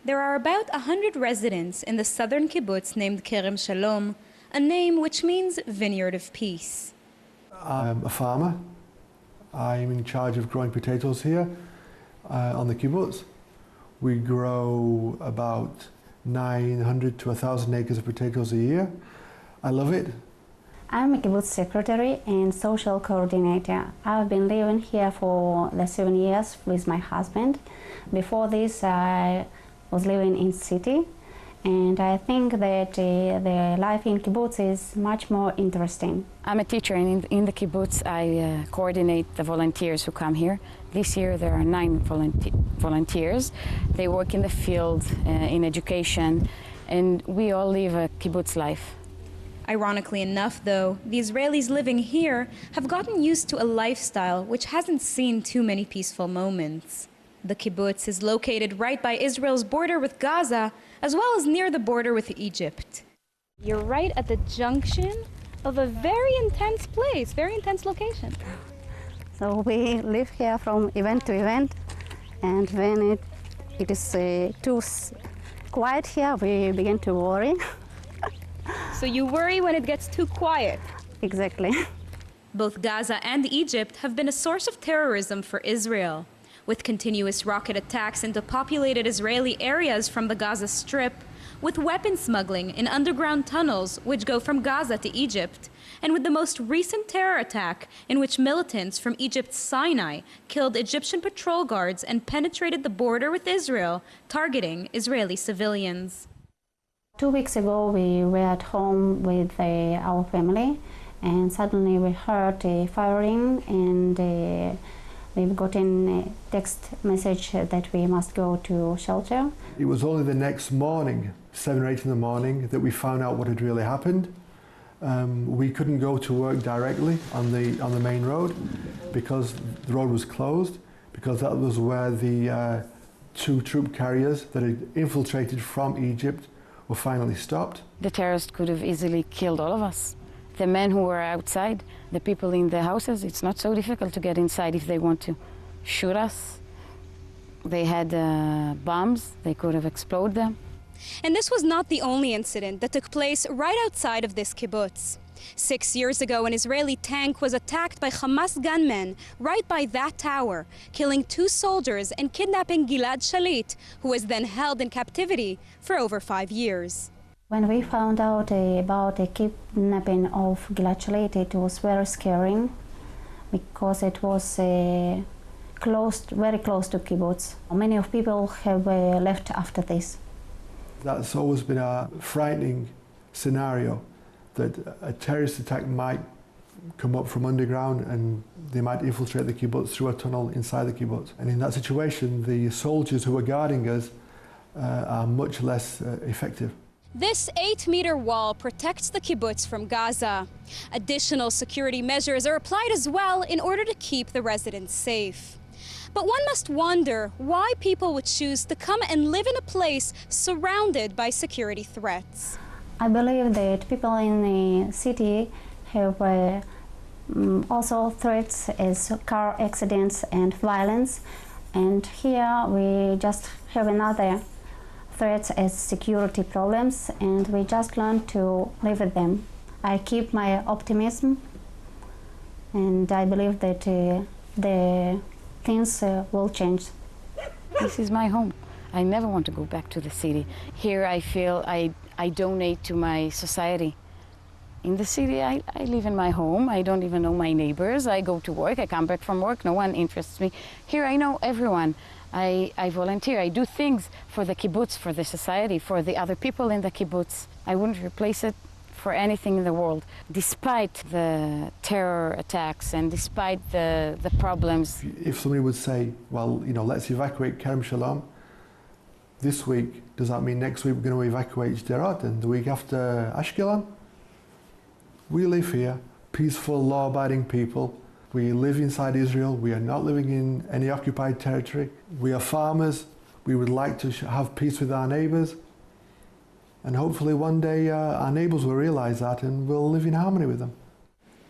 There are about 100 residents in the Southern Kibbutz named Kerem Shalom, a name which means vineyard of peace. I'm a farmer. I'm in charge of growing potatoes here on the kibbutz. We grow about 900 to 1,000 acres of potatoes a year. I love it. I'm a kibbutz secretary and social coordinator. I've been living here for the 7 years with my husband. Before this, I was living in city, and I think that the life in kibbutz is much more interesting. I'm a teacher, and in the kibbutz I coordinate the volunteers who come here. This year there are 9 volunteers. They work in the field, in education, and we all live a kibbutz life. Ironically enough, though, the Israelis living here have gotten used to a lifestyle which hasn't seen too many peaceful moments. The kibbutz is located right by Israel's border with Gaza, as well as near the border with Egypt. You're right at the junction of a very intense place, very intense location. So we live here from event to event, and when it is too quiet here, we begin to worry. So you worry when it gets too quiet? Exactly. Both Gaza and Egypt have been a source of terrorism for Israel, with continuous rocket attacks into populated Israeli areas from the Gaza Strip, with weapon smuggling in underground tunnels which go from Gaza to Egypt, and with the most recent terror attack in which militants from Egypt's Sinai killed Egyptian patrol guards and penetrated the border with Israel, targeting Israeli civilians. 2 weeks ago, we were at home with our family, and suddenly we heard firing, and we've gotten a text message that we must go to shelter. It was only the next morning, 7 or 8 in the morning, that we found out what had really happened. We couldn't go to work directly on the main road because the road was closed, because that was where the 2 troop carriers that had infiltrated from Egypt were finally stopped. The terrorists could have easily killed all of us. The men who were outside, the people in the houses, it's not so difficult to get inside if they want to shoot us. They had bombs, they could have exploded them. And this was not the only incident that took place right outside of this kibbutz. 6 years ago, an Israeli tank was attacked by Hamas gunmen right by that tower, killing 2 soldiers and kidnapping Gilad Shalit, who was then held in captivity for over 5 years. When we found out about the kidnapping of Gilad Shalit, it was very scary because it was very close to kibbutz. Many of people have left after this. That's always been a frightening scenario, that a terrorist attack might come up from underground and they might infiltrate the kibbutz through a tunnel inside the kibbutz. And in that situation, the soldiers who are guarding us are much less effective. This 8-meter wall protects the kibbutz from Gaza. Additional security measures are applied as well in order to keep the residents safe. But one must wonder why people would choose to come and live in a place surrounded by security threats. I believe that people in the city have also threats as car accidents and violence, and here we just have another threats as security problems, and we just learn to live with them. I keep my optimism, and I believe that the things will change. This is my home. I never want to go back to the city. Here I feel I donate to my society. In the city, I live in my home. I don't even know my neighbors. I go to work, I come back from work, no one interests me. Here I know everyone. I volunteer, I do things for the kibbutz, for the society, for the other people in the kibbutz. I wouldn't replace it for anything in the world. Despite the terror attacks and despite the problems. If somebody would say, well, let's evacuate Kerem Shalom this week, does that mean next week we're going to evacuate Sderot and the week after Ashkelon? We live here, peaceful, law-abiding people. We live inside Israel. We are not living in any occupied territory. We are farmers. We would like to have peace with our neighbors. And hopefully one day our neighbors will realize that and we'll live in harmony with them.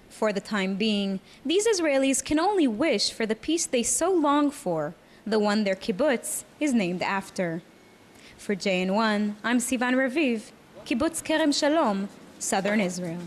For the time being, these Israelis can only wish for the peace they so long for, the one their kibbutz is named after. For JN1, I'm Sivan Raviv, Kibbutz Kerem Shalom, Southern Israel.